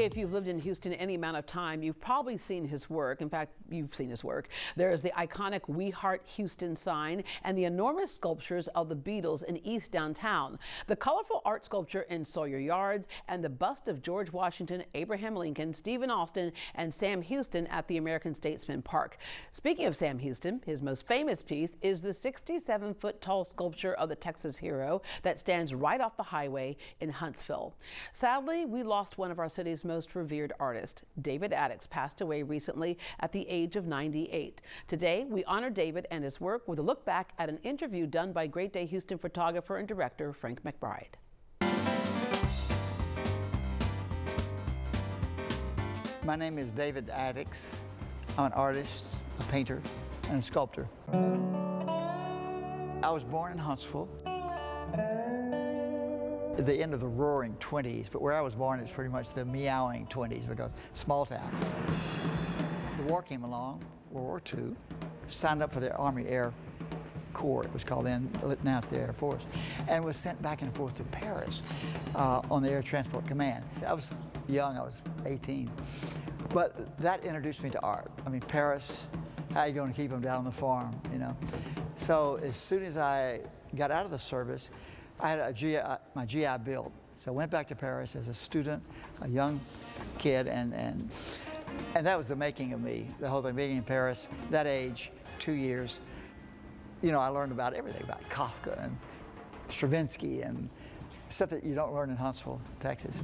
If you've lived in Houston any amount of time, you've probably seen his work. In fact, you've seen his work. There is the iconic We Heart Houston sign and the enormous sculptures of the Beatles in East Downtown, the colorful art sculpture in Sawyer Yards, and the bust of George Washington, Abraham Lincoln, Stephen Austin, and Sam Houston at the American Statesman Park. Speaking of Sam Houston, his most famous piece is the 67-foot tall sculpture of the Texas hero that stands right off the highway in Huntsville. Sadly, we lost one of our city's most revered artists. David Adickes passed away recently at the age of 98. Today, we honor David and his work with a look back at an interview done by Great Day Houston photographer and director Frank McBride. My name is David Adickes. I'm an artist, a painter, and a sculptor. I was born in Huntsville at the end of the roaring 20s, but where I was born is pretty much the meowing 20s because small town. The war came along, World War II, signed up for the Army Air Corps, it was called then, now it's the Air Force, and was sent back and forth to Paris on the Air Transport Command. I was young, I was 18, but that introduced me to art. I mean, Paris, how are you going to keep them down on the farm, you know? So as soon as I got out of the service, I had my GI Bill. So I went back to Paris as a student, a young kid, and that was the making of me, the whole thing, being in Paris, that age, 2 years. You know, I learned about everything, about Kafka and Stravinsky and stuff that you don't learn in Huntsville, Texas.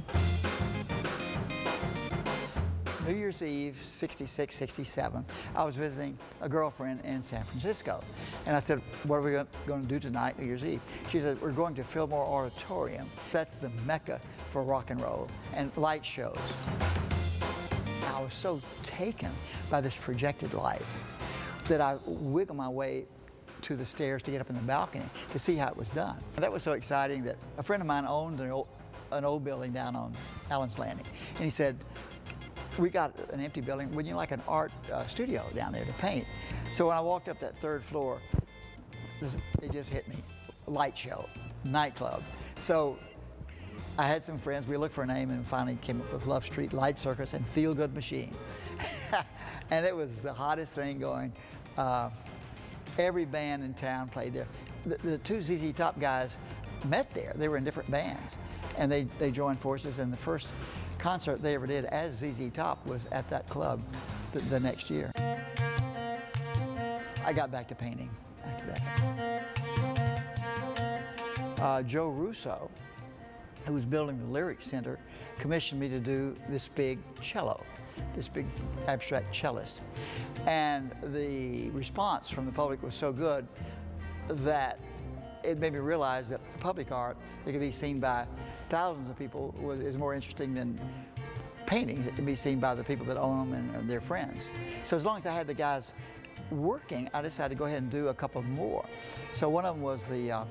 New Year's Eve, 66, 67, I was visiting a girlfriend in San Francisco. And I said, what are we going to do tonight, New Year's Eve? She said, we're going to Fillmore Auditorium. That's the mecca for rock and roll and light shows. I was so taken by this projected light that I wiggled my way to the stairs to get up in the balcony to see how it was done. That was so exciting that a friend of mine owned an old building down on Allen's Landing. And he said, we got an empty building, wouldn't you like an art studio down there to paint? So when I walked up that third floor, it just hit me, light show, nightclub. So I had some friends, we looked for a name and finally came up with Love Street Light Circus and Feel Good Machine. And it was the hottest thing going. Every band in town played there. The two ZZ Top guys met there. They were in different bands and they joined forces, and the first concert they ever did as ZZ Top was at that club the next year. I got back to painting after that. Joe Russo, who was building the Lyric Center, commissioned me to do this big cello, this big abstract cellist. And the response from the public was so good that it made me realize that public art that could be seen by thousands of people is more interesting than paintings that can be seen by the people that own them and their friends. So as long as I had the guys working, I decided to go ahead and do a couple more. So one of them was the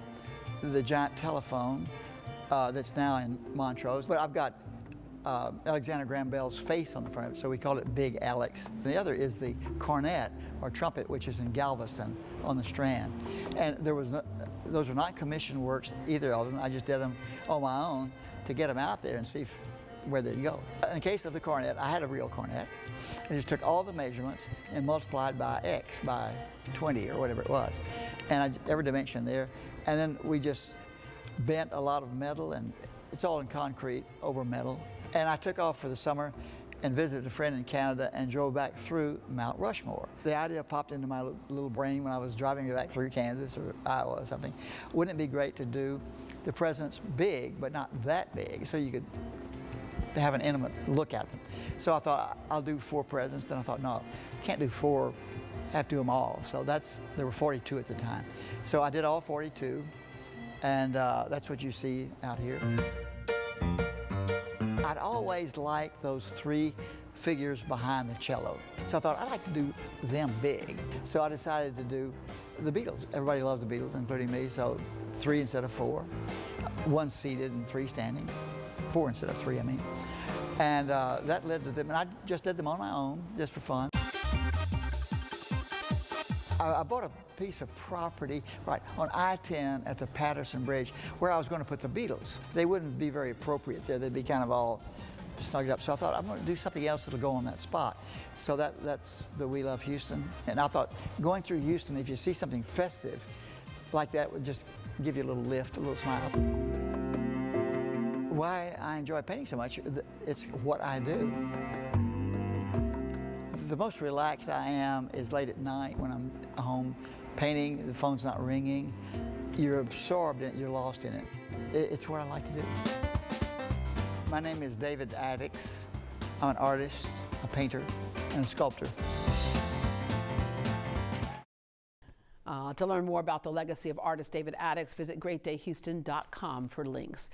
giant telephone that's now in Montrose, but I've got Alexander Graham Bell's face on the front of it, so we call it Big Alex. The other is the cornet or trumpet, which is in Galveston on the Strand. And those were not commissioned works, either of them. I just did them on my own to get them out there and see where they'd go. In the case of the cornet, I had a real cornet. I just took all the measurements and multiplied by X, by 20 or whatever it was. And every dimension there. And then we just bent a lot of metal, and it's all in concrete over metal. And I took off for the summer and visited a friend in Canada and drove back through Mount Rushmore. The idea popped into my little brain when I was driving back through Kansas or Iowa or something. Wouldn't it be great to do the presidents big, but not that big, so you could have an intimate look at them? So I thought, I'll do 4 presidents. Then I thought, no, can't do 4, have to do them all. So there were 42 at the time. So I did all 42, and that's what you see out here. I'd always liked those 3 figures behind the cello. So I thought, I'd like to do them big. So I decided to do the Beatles. Everybody loves the Beatles, including me, so 3 instead of 4. 1 seated and 3 standing. 4 instead of 3, I mean. And that led to them, and I just did them on my own, just for fun. I bought a piece of property right on I-10 at the Patterson Bridge where I was going to put the Beatles. They wouldn't be very appropriate there. They'd be kind of all snug it up. So I thought, I'm going to do something else that'll go on that spot. So that's the We Love Houston. And I thought, going through Houston, if you see something festive like that, would just give you a little lift, a little smile. Why I enjoy painting so much, it's what I do. The most relaxed I am is late at night when I'm home painting, the phone's not ringing. You're absorbed in it, you're lost in it. It's what I like to do. My name is David Adickes. I'm an artist, a painter, and a sculptor. To learn more about the legacy of artist David Adickes, visit greatdayhouston.com for links.